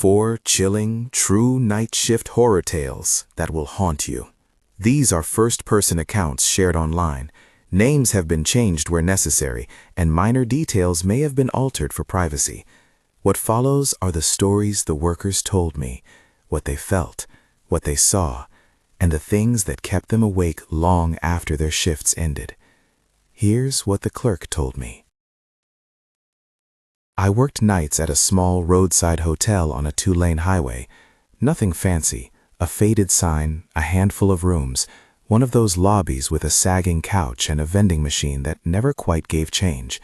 4 chilling, true night shift horror tales that will haunt you. These are first-person accounts shared online. Names have been changed where necessary, and minor details may have been altered for privacy. What follows are the stories the workers told me, what they felt, what they saw, and the things that kept them awake long after their shifts ended. Here's what the clerk told me. I worked nights at a small roadside hotel on a 2-lane highway. Nothing fancy, a faded sign, a handful of rooms, one of those lobbies with a sagging couch and a vending machine that never quite gave change.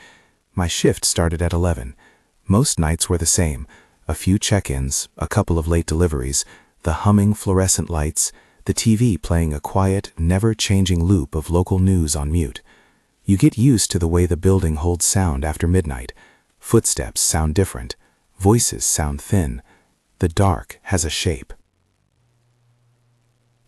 My shift started at 11. Most nights were the same, a few check-ins, a couple of late deliveries, the humming fluorescent lights, the TV playing a quiet, never-changing loop of local news on mute. You get used to the way the building holds sound after midnight. Footsteps sound different. Voices sound thin. The dark has a shape.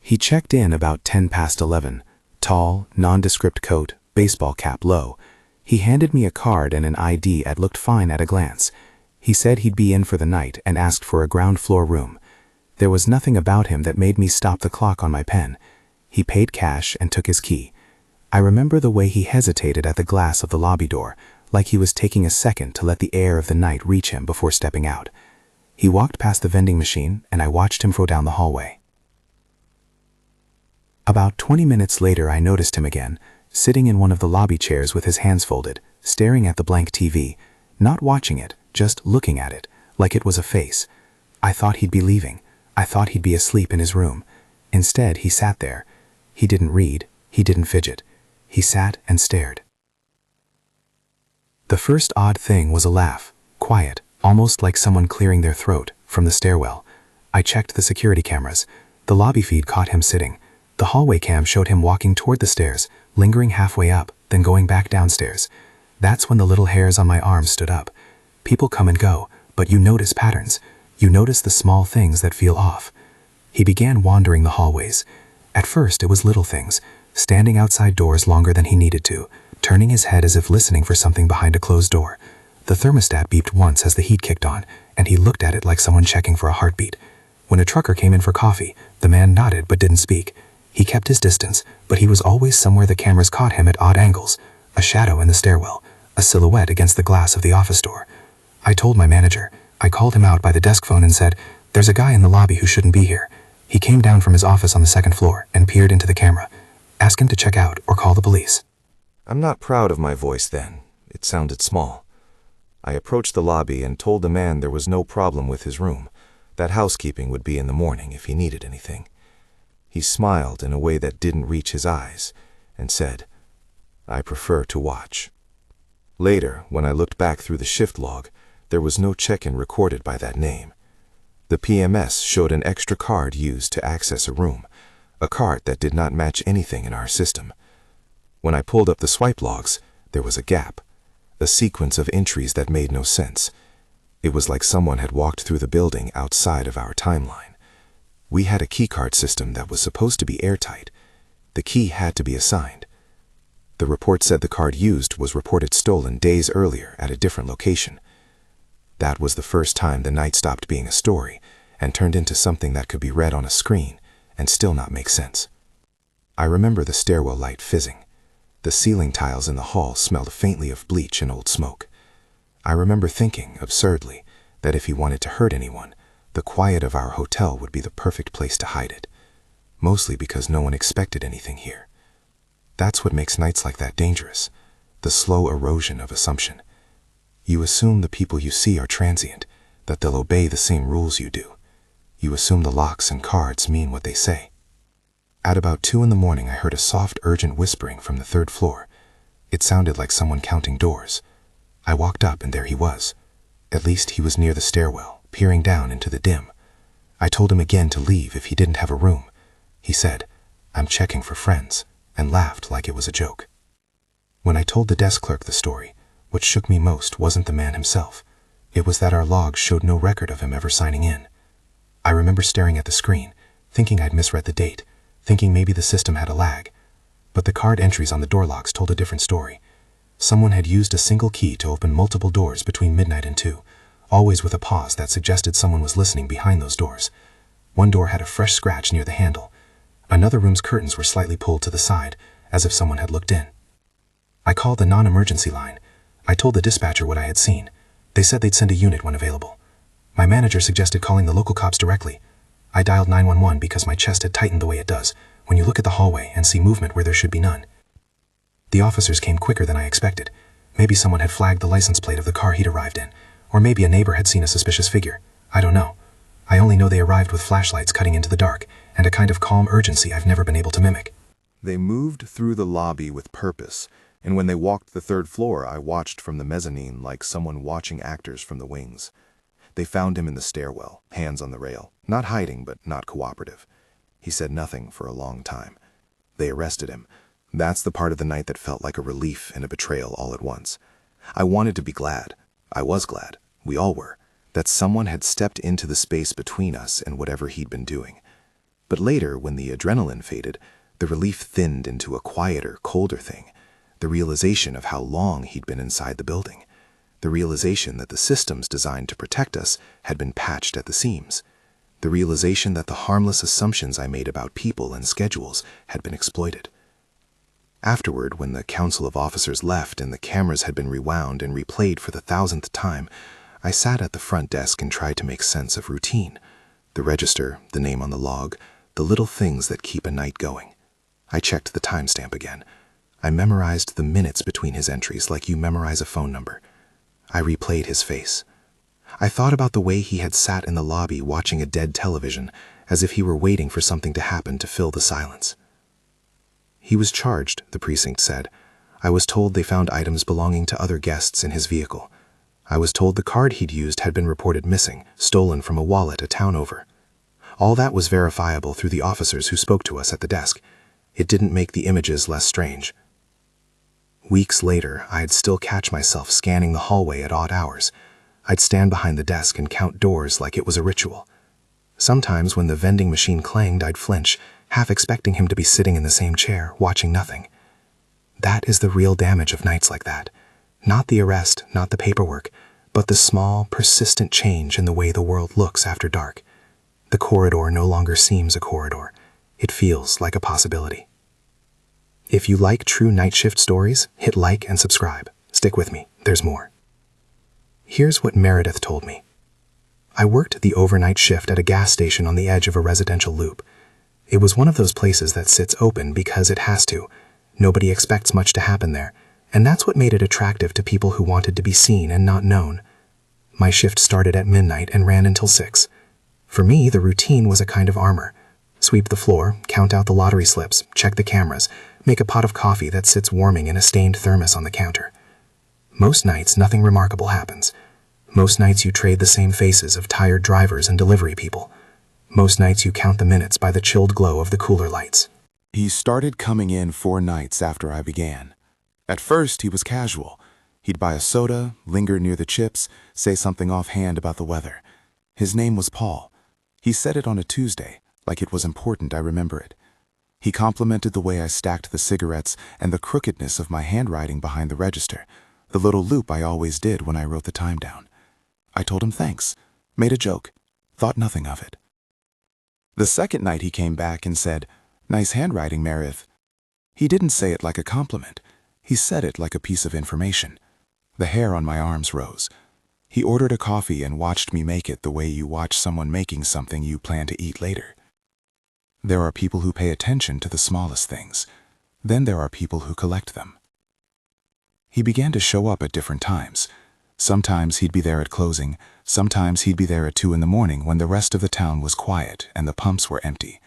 He checked in about 10 past 11. Tall, nondescript coat, baseball cap low. He handed me a card and an ID that looked fine at a glance. He said he'd be in for the night and asked for a ground floor room. There was nothing about him that made me stop the clock on my pen. He paid cash and took his key. I remember the way he hesitated at the glass of the lobby door, like he was taking a second to let the air of the night reach him before stepping out. He walked past the vending machine, and I watched him go down the hallway. About 20 minutes later, I noticed him again, sitting in one of the lobby chairs with his hands folded, staring at the blank TV, not watching it, just looking at it, like it was a face. I thought he'd be leaving. I thought he'd be asleep in his room. Instead, he sat there. He didn't read. He didn't fidget. He sat and stared. The first odd thing was a laugh, quiet, almost like someone clearing their throat, from the stairwell. I checked the security cameras. The lobby feed caught him sitting. The hallway cam showed him walking toward the stairs, lingering halfway up, then going back downstairs. That's when the little hairs on my arms stood up. People come and go, but you notice patterns. You notice the small things that feel off. He began wandering the hallways. At first, it was little things, standing outside doors longer than he needed to, turning his head as if listening for something behind a closed door. The thermostat beeped once as the heat kicked on, and he looked at it like someone checking for a heartbeat. When a trucker came in for coffee, the man nodded but didn't speak. He kept his distance, but he was always somewhere the cameras caught him at odd angles. A shadow in the stairwell, a silhouette against the glass of the office door. I told my manager. I called him out by the desk phone and said, "There's a guy in the lobby who shouldn't be here." He came down from his office on the second floor and peered into the camera. Ask him to check out or call the police. I'm not proud of my voice then. It sounded small. I approached the lobby and told the man there was no problem with his room, that housekeeping would be in the morning if he needed anything. He smiled in a way that didn't reach his eyes and said, "I prefer to watch." Later, when I looked back through the shift log, there was no check-in recorded by that name. The PMS showed an extra card used to access a room, a card that did not match anything in our system. When I pulled up the swipe logs, there was a gap, a sequence of entries that made no sense. It was like someone had walked through the building outside of our timeline. We had a keycard system that was supposed to be airtight. The key had to be assigned. The report said the card used was reported stolen days earlier at a different location. That was the first time the night stopped being a story and turned into something that could be read on a screen and still not make sense. I remember the stairwell light fizzing. The ceiling tiles in the hall smelled faintly of bleach and old smoke. I remember thinking, absurdly, that if he wanted to hurt anyone, the quiet of our hotel would be the perfect place to hide it, mostly because no one expected anything here. That's what makes nights like that dangerous, the slow erosion of assumption. You assume the people you see are transient, that they'll obey the same rules you do. You assume the locks and cards mean what they say. At about 2 in the morning, I heard a soft, urgent whispering from the 3rd floor. It sounded like someone counting doors. I walked up, and there he was. At least he was near the stairwell, peering down into the dim. I told him again to leave if he didn't have a room. He said, "I'm checking for friends," and laughed like it was a joke. When I told the desk clerk the story, what shook me most wasn't the man himself. It was that our logs showed no record of him ever signing in. I remember staring at the screen, thinking I'd misread the date, thinking maybe the system had a lag. But the card entries on the door locks told a different story. Someone had used a single key to open multiple doors between midnight and 2, always with a pause that suggested someone was listening behind those doors. One door had a fresh scratch near the handle. Another room's curtains were slightly pulled to the side, as if someone had looked in. I called the non-emergency line. I told the dispatcher what I had seen. They said they'd send a unit when available. My manager suggested calling the local cops directly. I dialed 911 because my chest had tightened the way it does when you look at the hallway and see movement where there should be none. The officers came quicker than I expected. Maybe someone had flagged the license plate of the car he'd arrived in, or maybe a neighbor had seen a suspicious figure. I don't know. I only know they arrived with flashlights cutting into the dark, and a kind of calm urgency I've never been able to mimic. They moved through the lobby with purpose, and when they walked the third floor, I watched from the mezzanine like someone watching actors from the wings. They found him in the stairwell, hands on the rail, not hiding but not cooperative. He said nothing for a long time. They arrested him. That's the part of the night that felt like a relief and a betrayal all at once. I wanted to be glad. I was glad. We all were. That someone had stepped into the space between us and whatever he'd been doing. But later, when the adrenaline faded, the relief thinned into a quieter, colder thing. The realization of how long he'd been inside the building. The realization that the systems designed to protect us had been patched at the seams. The realization that the harmless assumptions I made about people and schedules had been exploited. Afterward, when the council of officers left and the cameras had been rewound and replayed for the 1,000th time, I sat at the front desk and tried to make sense of routine. The register, the name on the log, the little things that keep a night going. I checked the timestamp again. I memorized the minutes between his entries like you memorize a phone number. I replayed his face. I thought about the way he had sat in the lobby watching a dead television, as if he were waiting for something to happen to fill the silence. He was charged, the precinct said. I was told they found items belonging to other guests in his vehicle. I was told the card he'd used had been reported missing, stolen from a wallet a town over. All that was verifiable through the officers who spoke to us at the desk. It didn't make the images less strange. Weeks later, I'd still catch myself scanning the hallway at odd hours. I'd stand behind the desk and count doors like it was a ritual. Sometimes when the vending machine clanged, I'd flinch, half expecting him to be sitting in the same chair, watching nothing. That is the real damage of nights like that. Not the arrest, not the paperwork, but the small, persistent change in the way the world looks after dark. The corridor no longer seems a corridor. It feels like a possibility. If you like true night shift stories, hit like and subscribe. Stick with me, there's more. Here's what Meredith told me. I worked the overnight shift at a gas station on the edge of a residential loop. It was one of those places that sits open because it has to. Nobody expects much to happen there, and that's what made it attractive to people who wanted to be seen and not known. My shift started at midnight and ran until 6. For me, the routine was a kind of armor. Sweep the floor, count out the lottery slips, check the cameras, make a pot of coffee that sits warming in a stained thermos on the counter. Most nights, nothing remarkable happens. Most nights you trade the same faces of tired drivers and delivery people. Most nights you count the minutes by the chilled glow of the cooler lights. He started coming in 4 nights after I began. At first, he was casual. He'd buy a soda, linger near the chips, say something offhand about the weather. His name was Paul. He said it on a Tuesday, like it was important I remember it. He complimented the way I stacked the cigarettes and the crookedness of my handwriting behind the register, the little loop I always did when I wrote the time down. I told him thanks, made a joke, thought nothing of it. The second night he came back and said, "Nice handwriting, Meredith." He didn't say it like a compliment. He said it like a piece of information. The hair on my arms rose. He ordered a coffee and watched me make it the way you watch someone making something you plan to eat later. There are people who pay attention to the smallest things. Then there are people who collect them. He began to show up at different times. Sometimes he'd be there at closing. Sometimes he'd be there at 2 in the morning when the rest of the town was quiet and the pumps were empty.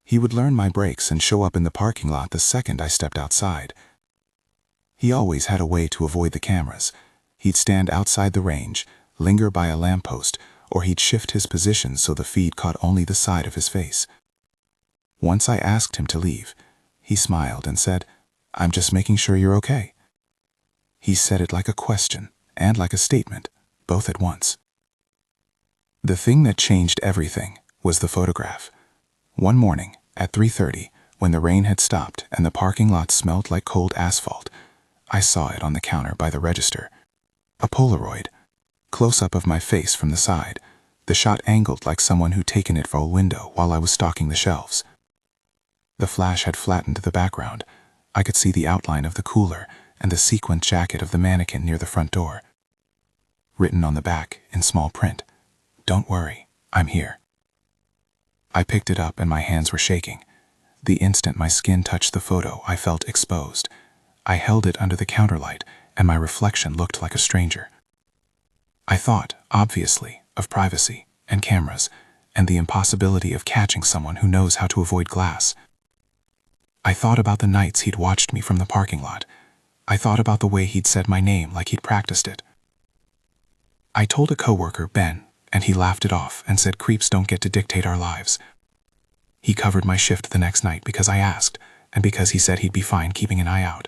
He would learn my brakes and show up in the parking lot the second I stepped outside. He always had a way to avoid the cameras. He'd stand outside the range, linger by a lamppost, or he'd shift his position so the feed caught only the side of his face. Once I asked him to leave. He smiled and said, "I'm just making sure you're okay." He said it like a question and like a statement, both at once. The thing that changed everything was the photograph. One morning, at 3:30, when the rain had stopped and the parking lot smelled like cold asphalt, I saw it on the counter by the register. A Polaroid. Close-up of my face from the side, the shot angled like someone who'd taken it for a window while I was stocking the shelves. The flash had flattened the background. I could see the outline of the cooler and the sequined jacket of the mannequin near the front door. Written on the back, in small print, "Don't worry, I'm here." I picked it up and my hands were shaking. The instant my skin touched the photo, I felt exposed. I held it under the counterlight, and my reflection looked like a stranger. I thought, obviously, of privacy and cameras, and the impossibility of catching someone who knows how to avoid glass. I thought about the nights he'd watched me from the parking lot. I thought about the way he'd said my name like he'd practiced it. I told a coworker, Ben, and he laughed it off and said creeps don't get to dictate our lives. He covered my shift the next night because I asked, and because he said he'd be fine keeping an eye out.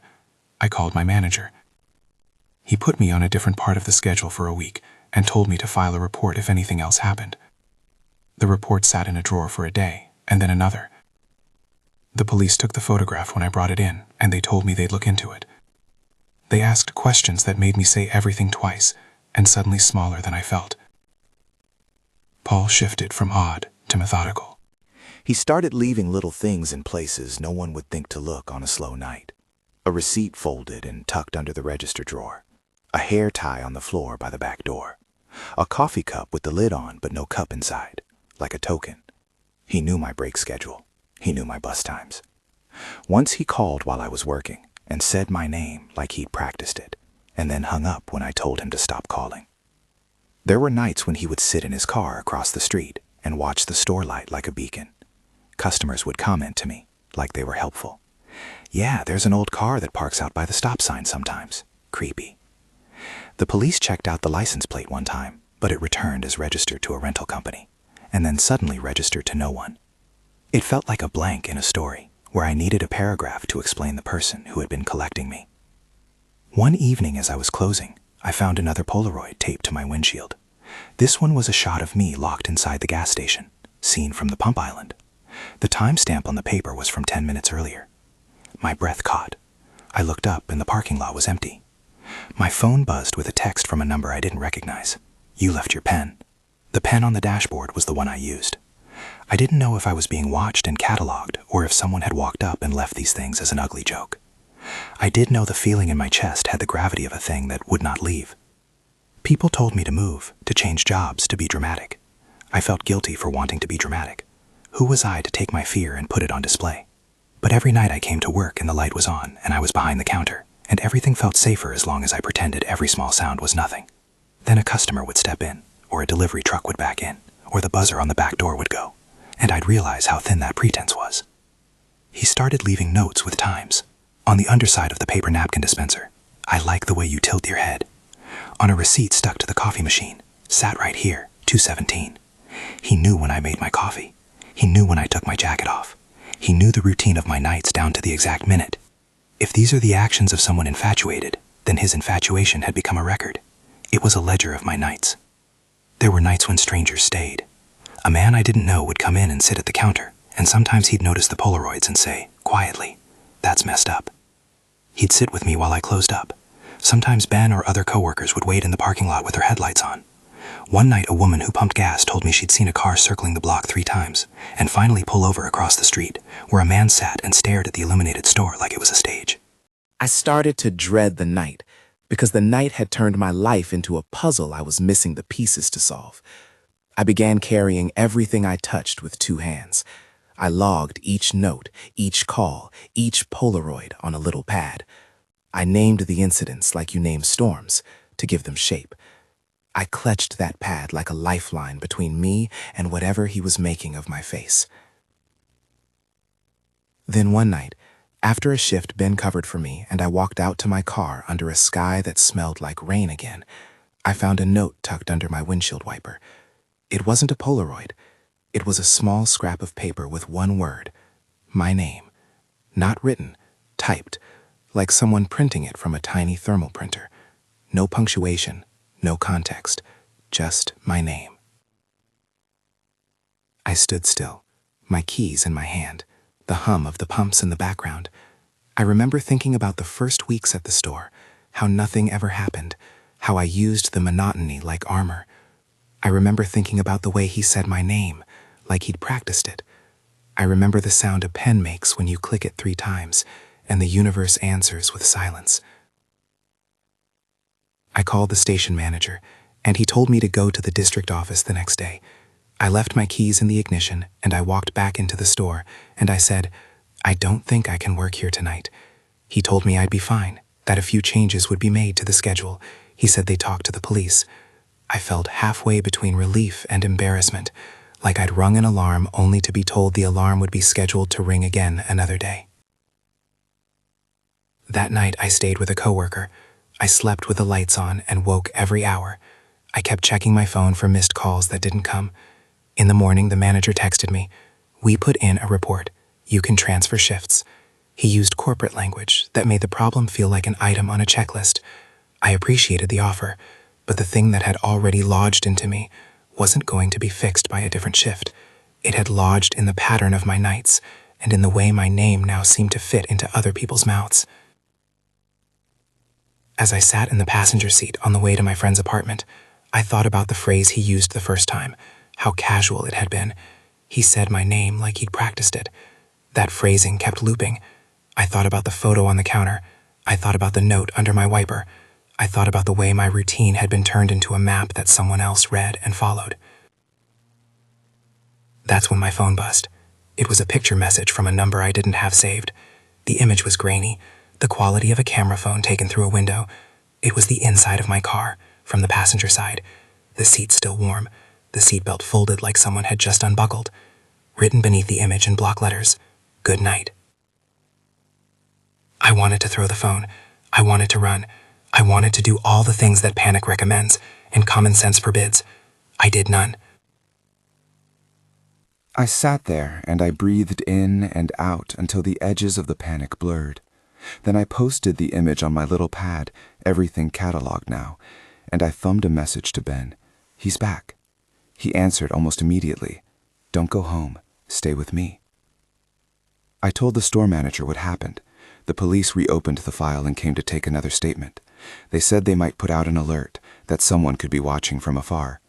I called my manager. He put me on a different part of the schedule for a week and told me to file a report if anything else happened. The report sat in a drawer for a day, and then another. The police took the photograph when I brought it in, and they told me they'd look into it. They asked questions that made me say everything twice, and suddenly smaller than I felt. Paul shifted from odd to methodical. He started leaving little things in places no one would think to look on a slow night. A receipt folded and tucked under the register drawer. A hair tie on the floor by the back door. A coffee cup with the lid on but no cup inside, like a token. He knew my break schedule. He knew my bus times. Once he called while I was working and said my name like he'd practiced it, and then hung up when I told him to stop calling. There were nights when he would sit in his car across the street and watch the store light like a beacon. Customers would comment to me, like they were helpful. "Yeah, there's an old car that parks out by the stop sign sometimes. Creepy." The police checked out the license plate one time, but it returned as registered to a rental company, and then suddenly registered to no one. It felt like a blank in a story, where I needed a paragraph to explain the person who had been collecting me. One evening as I was closing, I found another Polaroid taped to my windshield. This one was a shot of me locked inside the gas station, seen from the pump island. The timestamp on the paper was from 10 minutes earlier. My breath caught. I looked up and the parking lot was empty. My phone buzzed with a text from a number I didn't recognize. "You left your pen." The pen on the dashboard was the one I used. I didn't know if I was being watched and cataloged or if someone had walked up and left these things as an ugly joke. I did know the feeling in my chest had the gravity of a thing that would not leave. People told me to move, to change jobs, to be dramatic. I felt guilty for wanting to be dramatic. Who was I to take my fear and put it on display? But every night I came to work and the light was on and I was behind the counter, and everything felt safer as long as I pretended every small sound was nothing. Then a customer would step in, or a delivery truck would back in, or the buzzer on the back door would go, and I'd realize how thin that pretense was. He started leaving notes with times. On the underside of the paper napkin dispenser, "I like the way you tilt your head." On a receipt stuck to the coffee machine, "Sat right here, 217. He knew when I made my coffee. He knew when I took my jacket off. He knew the routine of my nights down to the exact minute. If these are the actions of someone infatuated, then his infatuation had become a record. It was a ledger of my nights. There were nights when strangers stayed. A man I didn't know would come in and sit at the counter, and sometimes he'd notice the Polaroids and say, quietly, "That's messed up." He'd sit with me while I closed up. Sometimes Ben or other coworkers would wait in the parking lot with their headlights on. One night a woman who pumped gas told me she'd seen a car circling the block 3 times, and finally pull over across the street, where a man sat and stared at the illuminated store like it was a stage. I started to dread the night, because the night had turned my life into a puzzle I was missing the pieces to solve. I began carrying everything I touched with 2 hands. I logged each note, each call, each Polaroid on a little pad. I named the incidents like you name storms, to give them shape. I clutched that pad like a lifeline between me and whatever he was making of my face. Then one night, after a shift Ben covered for me and I walked out to my car under a sky that smelled like rain again, I found a note tucked under my windshield wiper. It wasn't a Polaroid. It was a small scrap of paper with one word, my name. Not written, typed, like someone printing it from a tiny thermal printer. No punctuation, no context, just my name. I stood still, my keys in my hand, the hum of the pumps in the background. I remember thinking about the first weeks at the store, how nothing ever happened, how I used the monotony like armor. I remember thinking about the way he said my name, like he'd practiced it. I remember the sound a pen makes when you click it 3 times, and the universe answers with silence. I called the station manager, and he told me to go to the district office the next day. I left my keys in the ignition, and I walked back into the store, and I said, "I don't think I can work here tonight." He told me I'd be fine, that a few changes would be made to the schedule. He said they talked to the police. I felt halfway between relief and embarrassment, like I'd rung an alarm only to be told the alarm would be scheduled to ring again another day. That night I stayed with a coworker. I slept with the lights on and woke every hour. I kept checking my phone for missed calls that didn't come. In the morning, the manager texted me, "We put in a report. You can transfer shifts." He used corporate language that made the problem feel like an item on a checklist. I appreciated the offer, but the thing that had already lodged into me wasn't going to be fixed by a different shift. It had lodged in the pattern of my nights and in the way my name now seemed to fit into other people's mouths. As I sat in the passenger seat on the way to my friend's apartment, I thought about the phrase he used the first time, how casual it had been. He said my name like he'd practiced it. That phrasing kept looping. I thought about the photo on the counter. I thought about the note under my wiper. I thought about the way my routine had been turned into a map that someone else read and followed. That's when my phone buzzed. It was a picture message from a number I didn't have saved. The image was grainy, the quality of a camera phone taken through a window. It was the inside of my car, from the passenger side. The seat still warm, the seatbelt folded like someone had just unbuckled. Written beneath the image in block letters, "Good night." I wanted to throw the phone. I wanted to run. I wanted to do all the things that panic recommends and common sense forbids. I did none. I sat there and I breathed in and out until the edges of the panic blurred. Then I posted the image on my little pad, everything cataloged now, and I thumbed a message to Ben. He's back. He answered almost immediately. "Don't go home. Stay with me." I told the store manager what happened. The police reopened the file and came to take another statement. They said they might put out an alert, that someone could be watching from afar.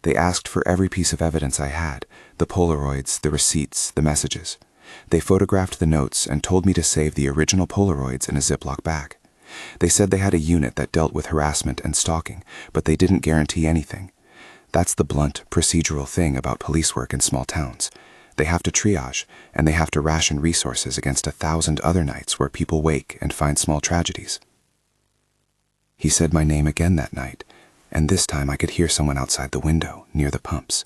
They asked for every piece of evidence I had, the Polaroids, the receipts, the messages. They photographed the notes and told me to save the original Polaroids in a Ziploc bag. They said they had a unit that dealt with harassment and stalking, but they didn't guarantee anything. That's the blunt, procedural thing about police work in small towns. They have to triage, and they have to ration resources against 1,000 other nights where people wake and find small tragedies. He said my name again that night, and this time I could hear someone outside the window, near the pumps.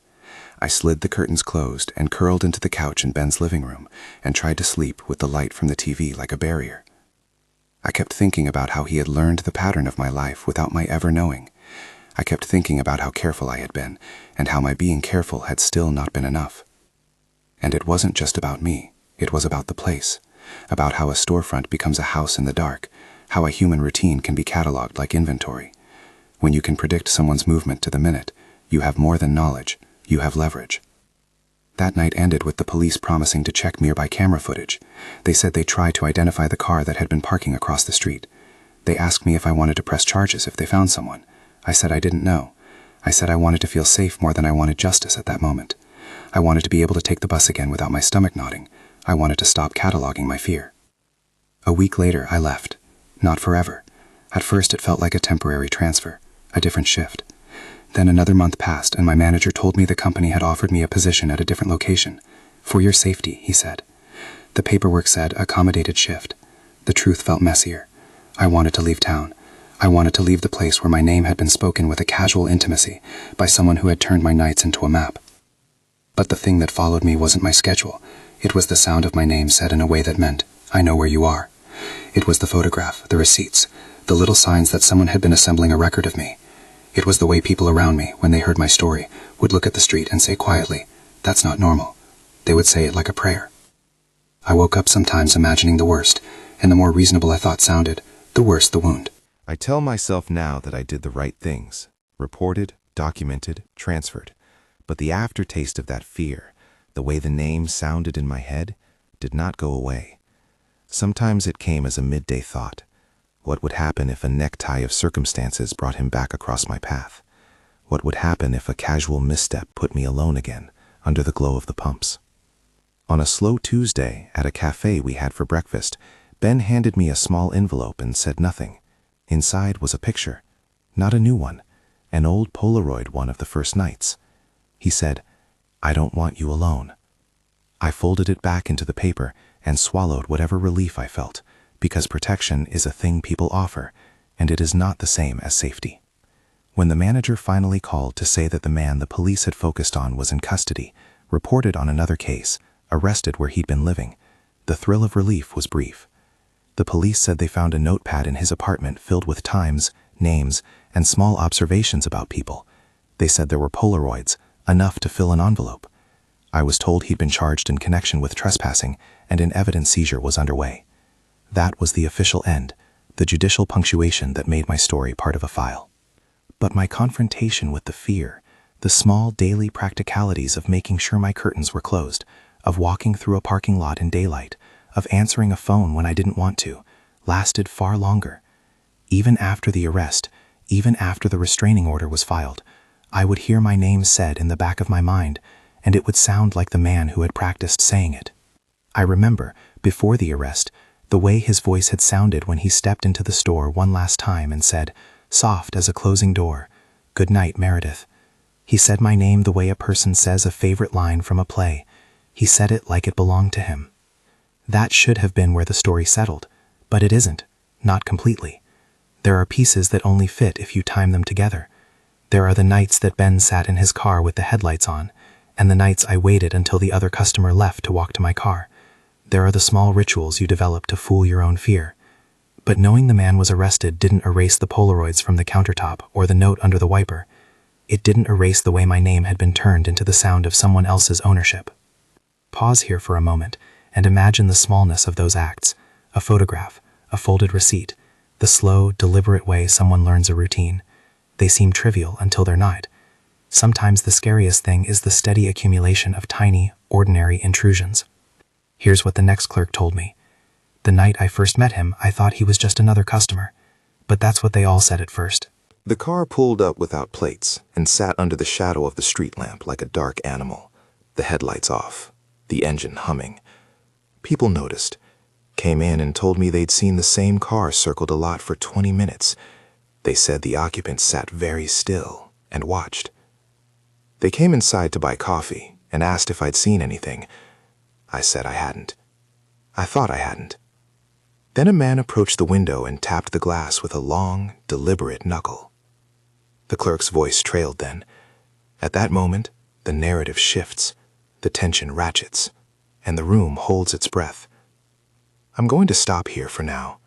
I slid the curtains closed and curled into the couch in Ben's living room and tried to sleep with the light from the TV like a barrier. I kept thinking about how he had learned the pattern of my life without my ever knowing. I kept thinking about how careful I had been, and how my being careful had still not been enough. And it wasn't just about me, it was about the place, about how a storefront becomes a house in the dark, how a human routine can be cataloged like inventory. When you can predict someone's movement to the minute, you have more than knowledge, you have leverage. That night ended with the police promising to check nearby camera footage. They said they tried to identify the car that had been parking across the street. They asked me if I wanted to press charges if they found someone. I said I didn't know. I said I wanted to feel safe more than I wanted justice at that moment. I wanted to be able to take the bus again without my stomach nodding. I wanted to stop cataloging my fear. A week later, I left. Not forever. At first, it felt like a temporary transfer, a different shift. Then another month passed, and my manager told me the company had offered me a position at a different location. "For your safety," he said. The paperwork said accommodated shift. The truth felt messier. I wanted to leave town. I wanted to leave the place where my name had been spoken with a casual intimacy by someone who had turned my nights into a map. But the thing that followed me wasn't my schedule. It was the sound of my name said in a way that meant, "I know where you are." It was the photograph, the receipts, the little signs that someone had been assembling a record of me. It was the way people around me, when they heard my story, would look at the street and say quietly, "That's not normal." They would say it like a prayer. I woke up sometimes imagining the worst, and the more reasonable I thought sounded, the worse the wound. I tell myself now that I did the right things, reported, documented, transferred. But the aftertaste of that fear, the way the name sounded in my head, did not go away. Sometimes it came as a midday thought. What would happen if a necktie of circumstances brought him back across my path? What would happen if a casual misstep put me alone again, under the glow of the pumps? On a slow Tuesday, at a cafe we had for breakfast, Ben handed me a small envelope and said nothing. Inside was a picture. Not a new one. An old Polaroid one of the first nights. He said, "I don't want you alone." I folded it back into the paper and swallowed whatever relief I felt, because protection is a thing people offer, and it is not the same as safety. When the manager finally called to say that the man the police had focused on was in custody, reported on another case, arrested where he'd been living, the thrill of relief was brief. The police said they found a notepad in his apartment filled with times, names, and small observations about people. They said there were Polaroids, enough to fill an envelope. I was told he'd been charged in connection with trespassing and an evidence seizure was underway. That was the official end, the judicial punctuation that made my story part of a file. But my confrontation with the fear, the small daily practicalities of making sure my curtains were closed, of walking through a parking lot in daylight, of answering a phone when I didn't want to, lasted far longer. Even after the arrest, even after the restraining order was filed, I would hear my name said in the back of my mind, and it would sound like the man who had practiced saying it. I remember, before the arrest, the way his voice had sounded when he stepped into the store one last time and said, soft as a closing door, "Good night, Meredith." He said my name the way a person says a favorite line from a play. He said it like it belonged to him. That should have been where the story settled, but it isn't, not completely. There are pieces that only fit if you time them together. There are the nights that Ben sat in his car with the headlights on, and the nights I waited until the other customer left to walk to my car. There are the small rituals you develop to fool your own fear. But knowing the man was arrested didn't erase the Polaroids from the countertop or the note under the wiper. It didn't erase the way my name had been turned into the sound of someone else's ownership. Pause here for a moment and imagine the smallness of those acts, a photograph, a folded receipt, the slow, deliberate way someone learns a routine. They seem trivial until they're not. Sometimes the scariest thing is the steady accumulation of tiny, ordinary intrusions. Here's what the next clerk told me. The night I first met him, I thought he was just another customer. But that's what they all said at first. The car pulled up without plates and sat under the shadow of the street lamp like a dark animal, the headlights off, the engine humming. People noticed, came in and told me they'd seen the same car circled a lot for 20 minutes. They said the occupant sat very still and watched. They came inside to buy coffee and asked if I'd seen anything. I said I hadn't. I thought I hadn't. Then a man approached the window and tapped the glass with a long, deliberate knuckle. The clerk's voice trailed then. At that moment, the narrative shifts, the tension ratchets, and the room holds its breath. I'm going to stop here for now,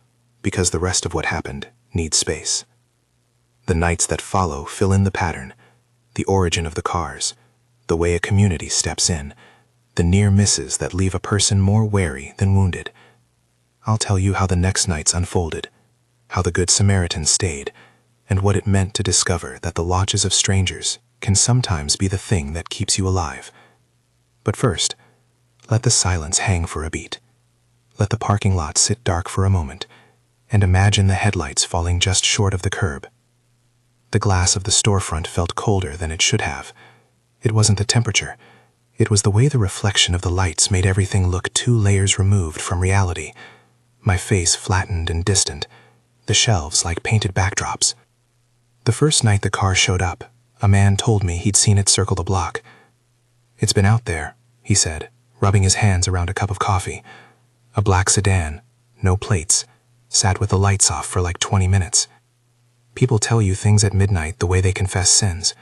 because the rest of what happened needs space. The nights that follow fill in the pattern, the origin of the cars, the way a community steps in, the near misses that leave a person more wary than wounded. I'll tell you how the next nights unfolded, how the Good Samaritan stayed, and what it meant to discover that the lodges of strangers can sometimes be the thing that keeps you alive. But first, let the silence hang for a beat. Let the parking lot sit dark for a moment, and imagine the headlights falling just short of the curb. The glass of the storefront felt colder than it should have. It wasn't the temperature. It was the way the reflection of the lights made everything look 2 layers removed from reality. My face flattened and distant, the shelves like painted backdrops. The first night the car showed up, a man told me he'd seen it circle the block. "It's been out there," he said, rubbing his hands around a cup of coffee. A black sedan, no plates, sat with the lights off for like 20 minutes. People tell you things at midnight the way they confess sins.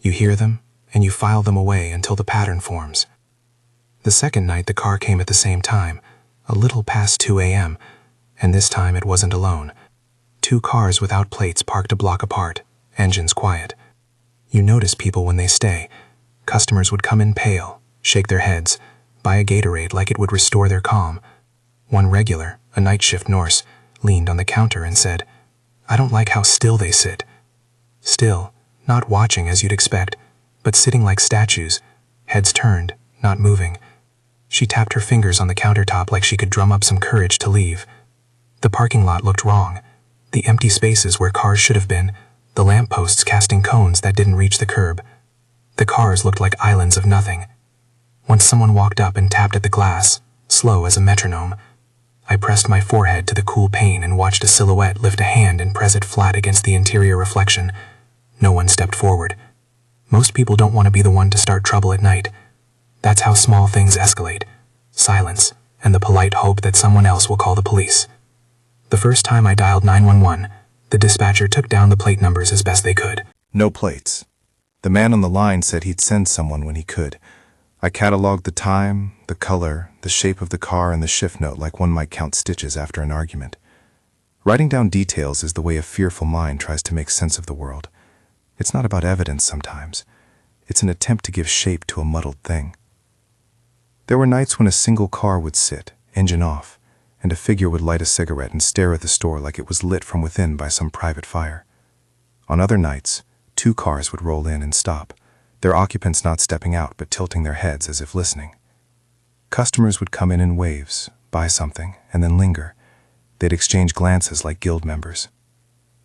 You hear them, and you file them away until the pattern forms. The second night the car came at the same time, a little past 2 a.m., and this time it wasn't alone. 2 cars without plates parked a block apart, engines quiet. You notice people when they stay. Customers would come in pale, shake their heads, buy a Gatorade like it would restore their calm. One regular, a night shift nurse, leaned on the counter and said, "I don't like how still they sit." Still, not watching as you'd expect, but sitting like statues, heads turned, not moving. She tapped her fingers on the countertop like she could drum up some courage to leave. The parking lot looked wrong. The empty spaces where cars should have been, the lampposts casting cones that didn't reach the curb. The cars looked like islands of nothing. Once someone walked up and tapped at the glass, slow as a metronome. I pressed my forehead to the cool pane and watched a silhouette lift a hand and press it flat against the interior reflection. No one stepped forward. Most people don't want to be the one to start trouble at night. That's how small things escalate. Silence, and the polite hope that someone else will call the police. The first time I dialed 911, the dispatcher took down the plate numbers as best they could. No plates. The man on the line said he'd send someone when he could. I cataloged the time, the color, the shape of the car, and the shift note like one might count stitches after an argument. Writing down details is the way a fearful mind tries to make sense of the world. It's not about evidence sometimes. It's an attempt to give shape to a muddled thing. There were nights when a single car would sit, engine off, and a figure would light a cigarette and stare at the store like it was lit from within by some private fire. On other nights, 2 cars would roll in and stop, their occupants not stepping out but tilting their heads as if listening. Customers would come in waves, buy something, and then linger. They'd exchange glances like guild members.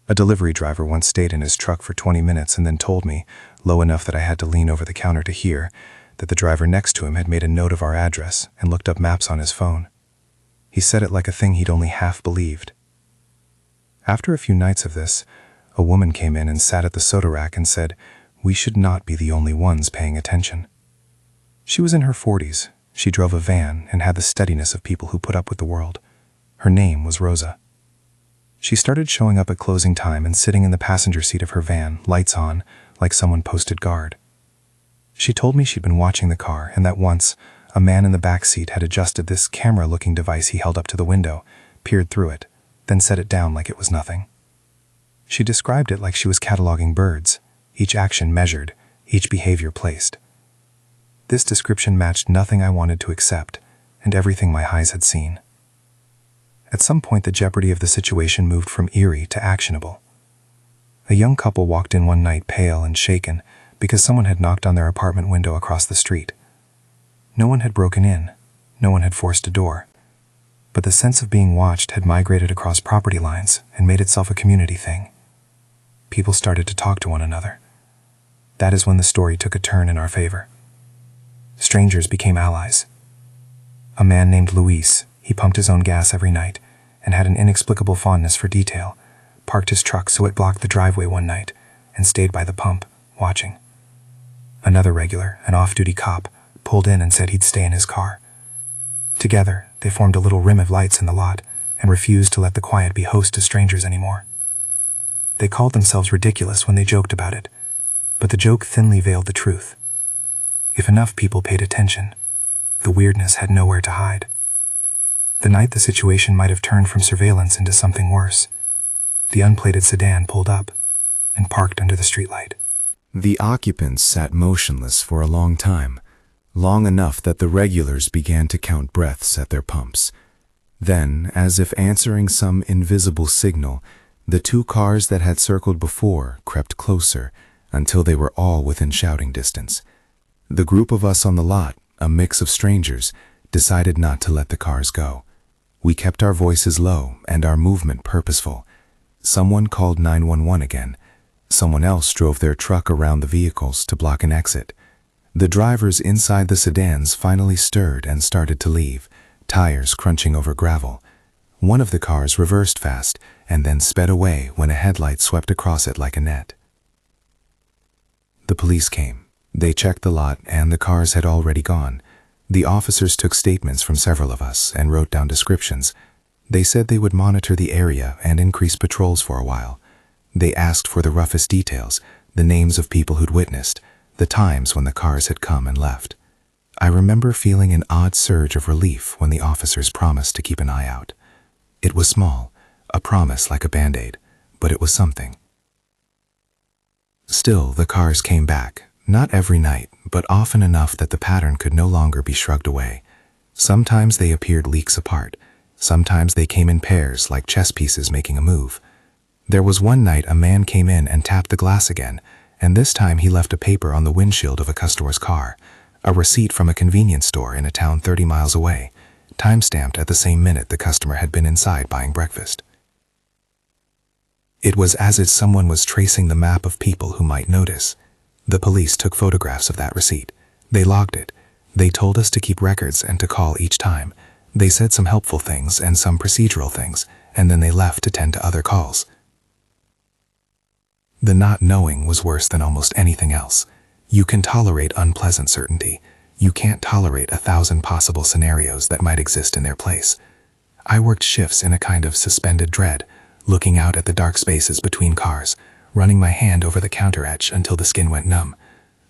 A delivery driver once stayed in his truck for 20 minutes and then told me, low enough that I had to lean over the counter to hear, that the driver next to him had made a note of our address and looked up maps on his phone. He said it like a thing he'd only half believed. After a few nights of this, a woman came in and sat at the soda rack and said, we should not be the only ones paying attention. She was in her 40s. She drove a van and had the steadiness of people who put up with the world. Her name was Rosa. She started showing up at closing time and sitting in the passenger seat of her van, lights on, like someone posted guard. She told me she'd been watching the car and that once, a man in the back seat had adjusted this camera-looking device he held up to the window, peered through it, then set it down like it was nothing. She described it like she was cataloging birds, each action measured, each behavior placed. This description matched nothing I wanted to accept, and everything my eyes had seen. At some point, the jeopardy of the situation moved from eerie to actionable. A young couple walked in one night pale and shaken because someone had knocked on their apartment window across the street. No one had broken in, no one had forced a door, but the sense of being watched had migrated across property lines and made itself a community thing. People started to talk to one another. That is when the story took a turn in our favor. Strangers became allies. A man named Luis, he pumped his own gas every night and had an inexplicable fondness for detail, parked his truck so it blocked the driveway one night and stayed by the pump, watching. Another regular, an off-duty cop, pulled in and said he'd stay in his car. Together, they formed a little rim of lights in the lot and refused to let the quiet be host to strangers anymore. They called themselves ridiculous when they joked about it, but the joke thinly veiled the truth. If enough people paid attention, the weirdness had nowhere to hide. The night the situation might have turned from surveillance into something worse, the unplated sedan pulled up and parked under the streetlight. The occupants sat motionless for a long time, long enough that the regulars began to count breaths at their pumps. Then, as if answering some invisible signal, the 2 cars that had circled before crept closer until they were all within shouting distance. The group of us on the lot, a mix of strangers, decided not to let the cars go. We kept our voices low and our movement purposeful. Someone called 911 again. Someone else drove their truck around the vehicles to block an exit. The drivers inside the sedans finally stirred and started to leave, tires crunching over gravel. One of the cars reversed fast and then sped away when a headlight swept across it like a net. The police came. They checked the lot and the cars had already gone. The officers took statements from several of us and wrote down descriptions. They said they would monitor the area and increase patrols for a while. They asked for the roughest details, the names of people who'd witnessed, the times when the cars had come and left. I remember feeling an odd surge of relief when the officers promised to keep an eye out. It was small, a promise like a Band-Aid, but it was something. Still, the cars came back, not every night, but often enough that the pattern could no longer be shrugged away. Sometimes they appeared leagues apart. Sometimes they came in pairs like chess pieces making a move. There was one night a man came in and tapped the glass again, and this time he left a paper on the windshield of a customer's car, a receipt from a convenience store in a town 30 miles away, time-stamped at the same minute the customer had been inside buying breakfast. It was as if someone was tracing the map of people who might notice. The police took photographs of that receipt. They logged it. They told us to keep records and to call each time. They said some helpful things and some procedural things, and then they left to tend to other calls. The not knowing was worse than almost anything else. You can tolerate unpleasant certainty. You can't tolerate 1,000 possible scenarios that might exist in their place. I worked shifts in a kind of suspended dread, looking out at the dark spaces between cars, running my hand over the counter etch until the skin went numb.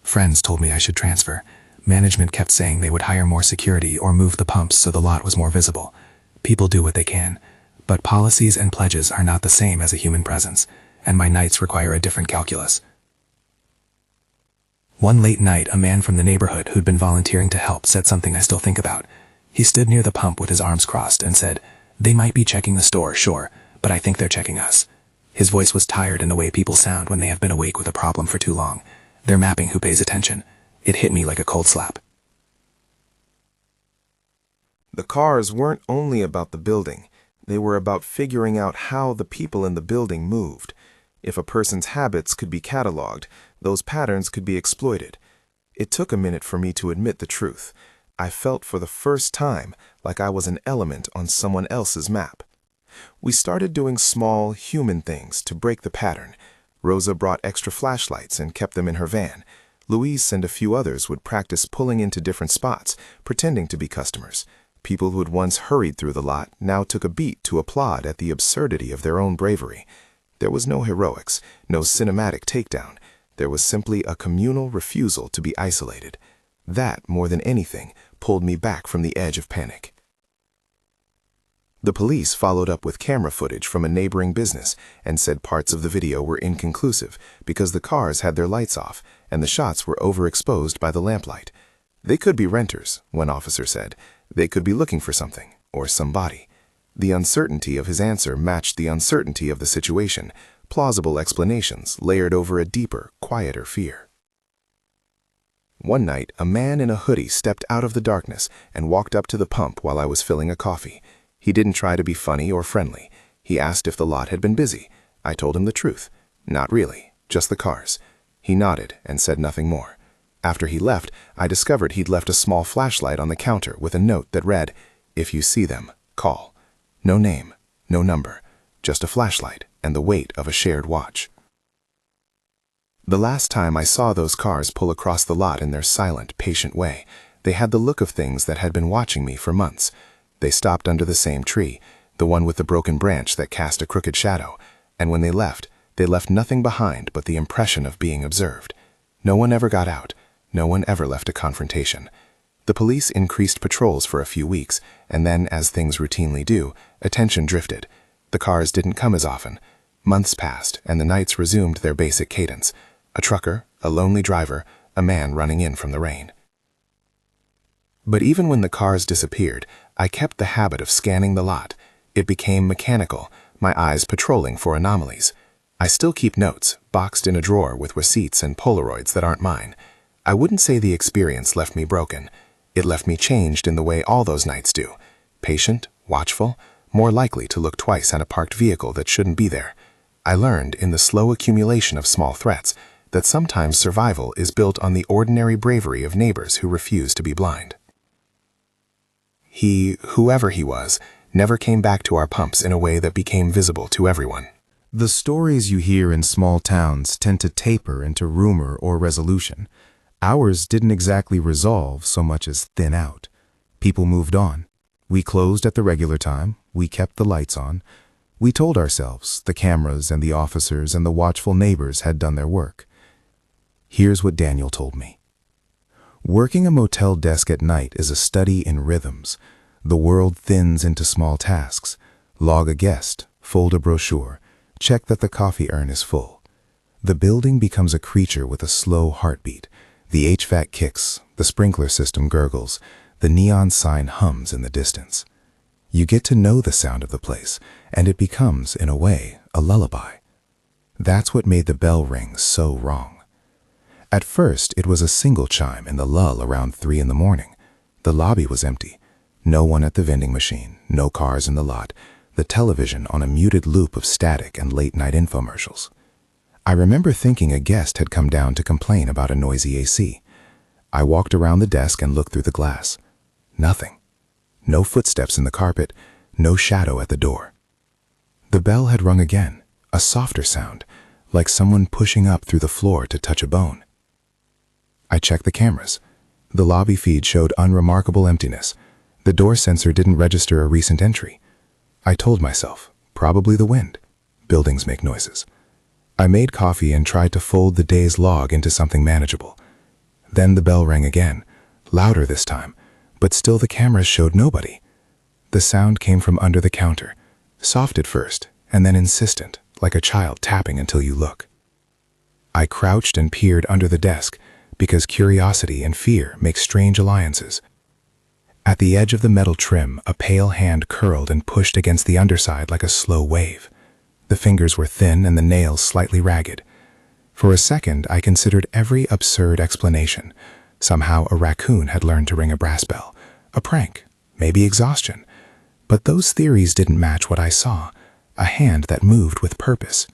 Friends told me I should transfer. Management kept saying they would hire more security or move the pumps so the lot was more visible. People do what they can, but policies and pledges are not the same as a human presence, and my nights require a different calculus. One late night, a man from the neighborhood who'd been volunteering to help said something I still think about. He stood near the pump with his arms crossed and said, "They might be checking the store, sure, but I think they're checking us." His voice was tired in the way people sound when they have been awake with a problem for too long. They're mapping who pays attention. It hit me like a cold slap. The cars weren't only about the building. They were about figuring out how the people in the building moved. If a person's habits could be cataloged, those patterns could be exploited. It took a minute for me to admit the truth. I felt for the first time like I was an element on someone else's map. We started doing small, human things to break the pattern. Rosa brought extra flashlights and kept them in her van. Louise and a few others would practice pulling into different spots, pretending to be customers. People who had once hurried through the lot now took a beat to applaud at the absurdity of their own bravery. There was no heroics, no cinematic takedown. There was simply a communal refusal to be isolated. That, more than anything, pulled me back from the edge of panic. The police followed up with camera footage from a neighboring business and said parts of the video were inconclusive because the cars had their lights off and the shots were overexposed by the lamplight. They could be renters, one officer said. They could be looking for something, or somebody. The uncertainty of his answer matched the uncertainty of the situation, plausible explanations layered over a deeper, quieter fear. One night, a man in a hoodie stepped out of the darkness and walked up to the pump while I was filling a coffee. He didn't try to be funny or friendly. He asked if the lot had been busy. I told him the truth. Not really, just the cars. He nodded and said nothing more. After he left, I discovered he'd left a small flashlight on the counter with a note that read, "If you see them, call." No name, no number, just a flashlight and the weight of a shared watch. The last time I saw those cars pull across the lot in their silent, patient way, they had the look of things that had been watching me for months. They stopped under the same tree, the one with the broken branch that cast a crooked shadow, and when they left nothing behind but the impression of being observed. No one ever got out. No one ever left a confrontation. The police increased patrols for a few weeks, and then, as things routinely do, attention drifted. The cars didn't come as often. Months passed, and the nights resumed their basic cadence. A trucker, a lonely driver, a man running in from the rain. But even when the cars disappeared, I kept the habit of scanning the lot. It became mechanical, my eyes patrolling for anomalies. I still keep notes, boxed in a drawer with receipts and Polaroids that aren't mine. I wouldn't say the experience left me broken. It left me changed in the way all those nights do. Patient, watchful, more likely to look twice at a parked vehicle that shouldn't be there. I learned in the slow accumulation of small threats that sometimes survival is built on the ordinary bravery of neighbors who refuse to be blind. He, whoever he was, never came back to our pumps in a way that became visible to everyone. The stories you hear in small towns tend to taper into rumor or resolution. Ours didn't exactly resolve so much as thin out. People moved on. We closed at the regular time. We kept the lights on. We told ourselves the cameras and the officers and the watchful neighbors had done their work. Here's what Daniel told me. Working a motel desk at night is a study in rhythms. The world thins into small tasks. Log a guest, fold a brochure, check that the coffee urn is full. The building becomes a creature with a slow heartbeat. The HVAC kicks, the sprinkler system gurgles, the neon sign hums in the distance. You get to know the sound of the place, and it becomes, in a way, a lullaby. That's what made the bell ring so wrong. At first, it was a single chime in the lull around 3 a.m. The lobby was empty. No one at the vending machine, no cars in the lot, the television on a muted loop of static and late-night infomercials. I remember thinking a guest had come down to complain about a noisy AC. I walked around the desk and looked through the glass. Nothing. No footsteps in the carpet, no shadow at the door. The bell had rung again, a softer sound, like someone pushing up through the floor to touch a bone. I checked the cameras. The lobby feed showed unremarkable emptiness. The door sensor didn't register a recent entry. I told myself, probably the wind. Buildings make noises. I made coffee and tried to fold the day's log into something manageable. Then the bell rang again, louder this time, but still the cameras showed nobody. The sound came from under the counter, soft at first, and then insistent, like a child tapping until you look. I crouched and peered under the desk, because curiosity and fear make strange alliances. At the edge of the metal trim, a pale hand curled and pushed against the underside like a slow wave. The fingers were thin and the nails slightly ragged. For a second, I considered every absurd explanation. Somehow a raccoon had learned to ring a brass bell. A prank, maybe exhaustion. But those theories didn't match what I saw, a hand that moved with purpose.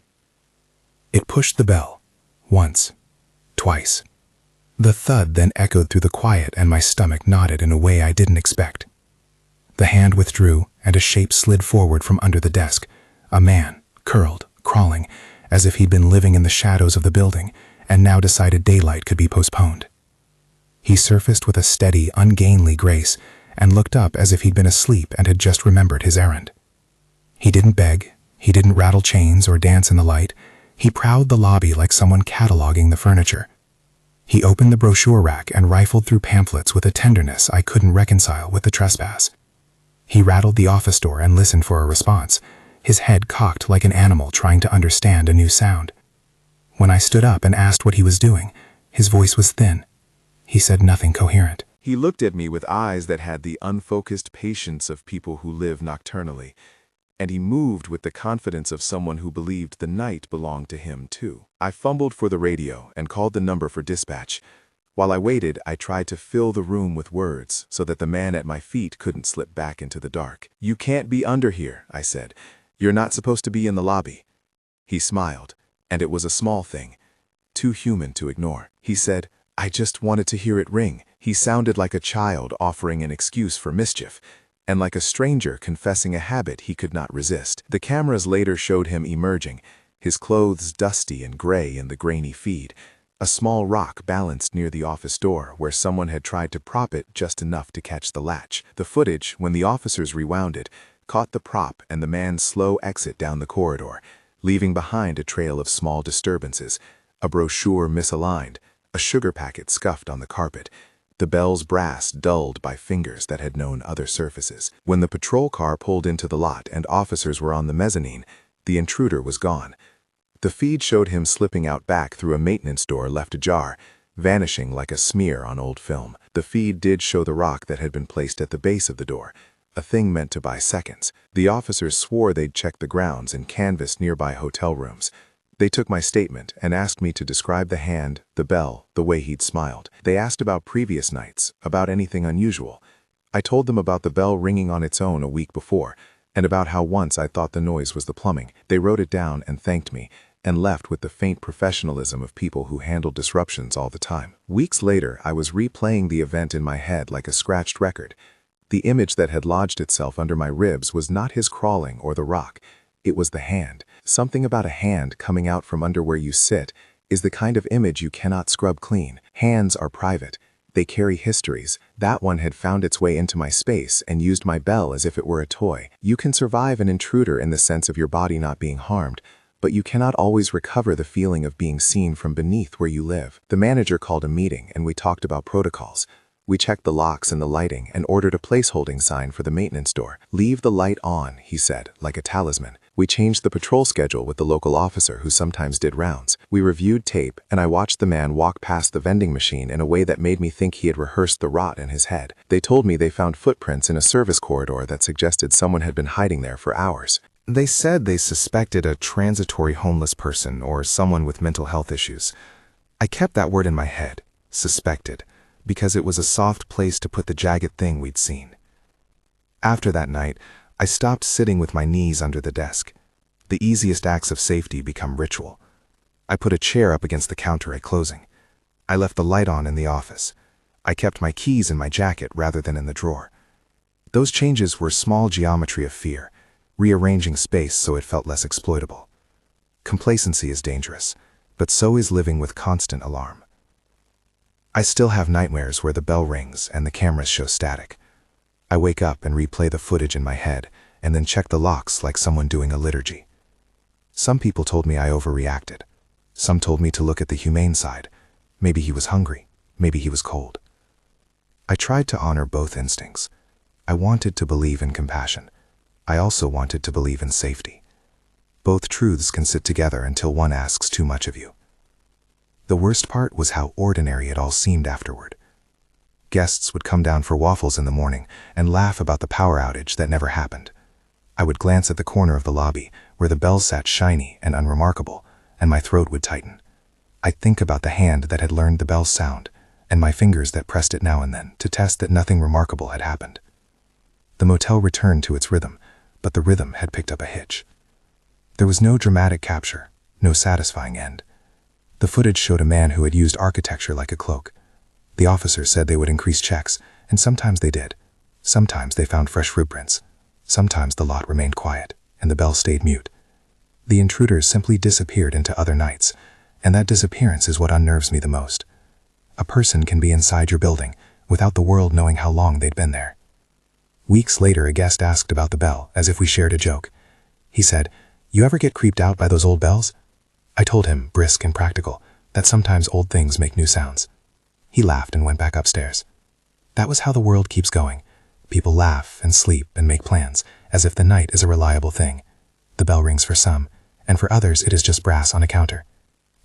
It pushed the bell, once, twice. The thud then echoed through the quiet and my stomach knotted in a way I didn't expect. The hand withdrew and a shape slid forward from under the desk. A man, curled, crawling, as if he'd been living in the shadows of the building and now decided daylight could be postponed. He surfaced with a steady, ungainly grace and looked up as if he'd been asleep and had just remembered his errand. He didn't beg, he didn't rattle chains or dance in the light. He prowled the lobby like someone cataloging the furniture. He opened the brochure rack and rifled through pamphlets with a tenderness I couldn't reconcile with the trespass. He rattled the office door and listened for a response, his head cocked like an animal trying to understand a new sound. When I stood up and asked what he was doing, his voice was thin. He said nothing coherent. He looked at me with eyes that had the unfocused patience of people who live nocturnally, and he moved with the confidence of someone who believed the night belonged to him too. I fumbled for the radio and called the number for dispatch. While I waited, I tried to fill the room with words so that the man at my feet couldn't slip back into the dark. "You can't be under here," I said. "You're not supposed to be in the lobby." He smiled, and it was a small thing, too human to ignore. He said, "I just wanted to hear it ring." He sounded like a child offering an excuse for mischief, and like a stranger confessing a habit he could not resist. The cameras later showed him emerging, his clothes dusty and gray in the grainy feed, a small rock balanced near the office door where someone had tried to prop it just enough to catch the latch. The footage, when the officers rewound it, caught the prop and the man's slow exit down the corridor, leaving behind a trail of small disturbances, a brochure misaligned, a sugar packet scuffed on the carpet, the bell's brass dulled by fingers that had known other surfaces. When the patrol car pulled into the lot and officers were on the mezzanine, the intruder was gone. The feed showed him slipping out back through a maintenance door left ajar, vanishing like a smear on old film. The feed did show the rock that had been placed at the base of the door, a thing meant to buy seconds. The officers swore they'd checked the grounds and canvassed nearby hotel rooms. They took my statement and asked me to describe the hand, the bell, the way he'd smiled. They asked about previous nights, about anything unusual. I told them about the bell ringing on its own a week before, and about how once I thought the noise was the plumbing. They wrote it down and thanked me, and left with the faint professionalism of people who handle disruptions all the time. Weeks later, I was replaying the event in my head like a scratched record. The image that had lodged itself under my ribs was not his crawling or the rock. It was the hand. Something about a hand coming out from under where you sit is the kind of image you cannot scrub clean. Hands are private. They carry histories. That one had found its way into my space and used my bell as if it were a toy. You can survive an intruder in the sense of your body not being harmed, but you cannot always recover the feeling of being seen from beneath where you live. The manager called a meeting and we talked about protocols. We checked the locks and the lighting and ordered a placeholding sign for the maintenance door. "Leave the light on," he said, like a talisman. We changed the patrol schedule with the local officer who sometimes did rounds. We reviewed tape, and I watched the man walk past the vending machine in a way that made me think he had rehearsed the rot in his head. They told me they found footprints in a service corridor that suggested someone had been hiding there for hours. They said they suspected a transitory homeless person or someone with mental health issues. I kept that word in my head, suspected, because it was a soft place to put the jagged thing we'd seen. After that night, I stopped sitting with my knees under the desk. The easiest acts of safety become ritual. I put a chair up against the counter at closing. I left the light on in the office. I kept my keys in my jacket rather than in the drawer. Those changes were small geometry of fear, rearranging space so it felt less exploitable. Complacency is dangerous, but so is living with constant alarm. I still have nightmares where the bell rings and the cameras show static. I wake up and replay the footage in my head and then check the locks like someone doing a liturgy. Some people told me I overreacted. Some told me to look at the humane side. Maybe he was hungry. Maybe he was cold. I tried to honor both instincts. I wanted to believe in compassion. I also wanted to believe in safety. Both truths can sit together until one asks too much of you. The worst part was how ordinary it all seemed afterward. Guests would come down for waffles in the morning and laugh about the power outage that never happened. I would glance at the corner of the lobby where the bells sat shiny and unremarkable, and my throat would tighten. I'd think about the hand that had learned the bell's sound, and my fingers that pressed it now and then to test that nothing remarkable had happened. The motel returned to its rhythm, but the rhythm had picked up a hitch. There was no dramatic capture, no satisfying end. The footage showed a man who had used architecture like a cloak. The officers said they would increase checks, and sometimes they did. Sometimes they found fresh rib prints. Sometimes the lot remained quiet, and the bell stayed mute. The intruders simply disappeared into other nights, and that disappearance is what unnerves me the most. A person can be inside your building without the world knowing how long they'd been there. Weeks later, a guest asked about the bell, as if we shared a joke. He said, "You ever get creeped out by those old bells?" I told him, brisk and practical, that sometimes old things make new sounds. He laughed and went back upstairs. That was how the world keeps going. People laugh and sleep and make plans, as if the night is a reliable thing. The bell rings for some, and for others it is just brass on a counter.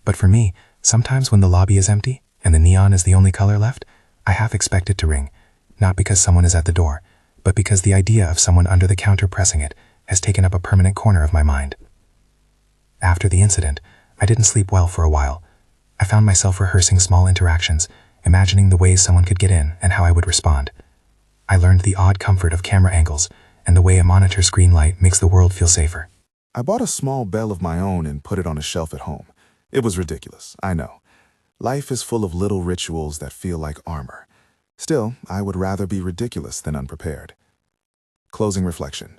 But for me, sometimes when the lobby is empty, and the neon is the only color left, I half expect it to ring, not because someone is at the door, but because the idea of someone under the counter pressing it has taken up a permanent corner of my mind. After the incident, I didn't sleep well for a while. I found myself rehearsing small interactions, imagining the ways someone could get in and how I would respond. I learned the odd comfort of camera angles and the way a monitor screen light makes the world feel safer. I bought a small bell of my own and put it on a shelf at home. It was ridiculous, I know. Life is full of little rituals that feel like armor. Still, I would rather be ridiculous than unprepared. Closing reflection.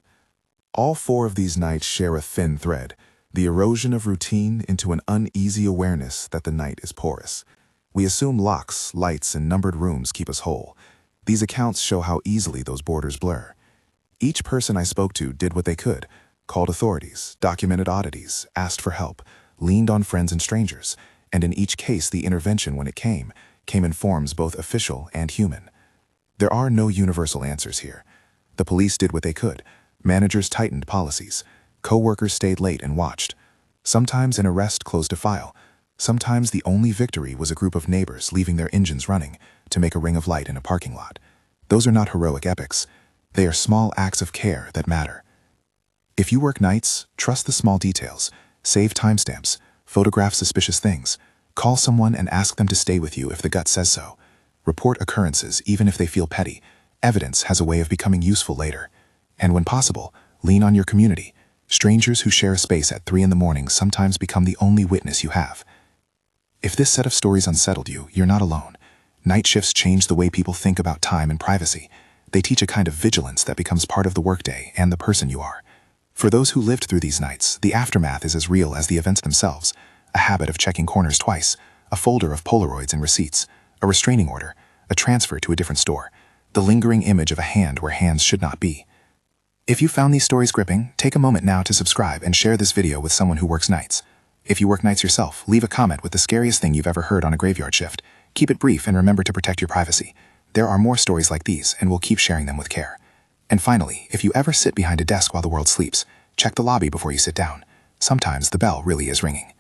All 4 of these nights share a thin thread, the erosion of routine into an uneasy awareness that the night is porous. We assume locks, lights, and numbered rooms keep us whole. These accounts show how easily those borders blur. Each person I spoke to did what they could, called authorities, documented oddities, asked for help, leaned on friends and strangers, and in each case the intervention when it came in forms both official and human. There are no universal answers here. The police did what they could. Managers tightened policies. Co-workers stayed late and watched. Sometimes an arrest closed a file. Sometimes the only victory was a group of neighbors leaving their engines running to make a ring of light in a parking lot. Those are not heroic epics. They are small acts of care that matter. If you work nights, trust the small details. Save timestamps. Photograph suspicious things. Call someone and ask them to stay with you if the gut says so. Report occurrences even if they feel petty. Evidence has a way of becoming useful later. And when possible, lean on your community. Strangers who share a space at 3 in the morning sometimes become the only witness you have. If this set of stories unsettled you, you're not alone. Night shifts change the way people think about time and privacy. They teach a kind of vigilance that becomes part of the workday and the person you are. For those who lived through these nights, the aftermath is as real as the events themselves. A habit of checking corners twice, a folder of Polaroids and receipts, a restraining order, a transfer to a different store, the lingering image of a hand where hands should not be. If you found these stories gripping, take a moment now to subscribe and share this video with someone who works nights. If you work nights yourself, leave a comment with the scariest thing you've ever heard on a graveyard shift. Keep it brief and remember to protect your privacy. There are more stories like these, and we'll keep sharing them with care. And finally, if you ever sit behind a desk while the world sleeps, check the lobby before you sit down. Sometimes the bell really is ringing.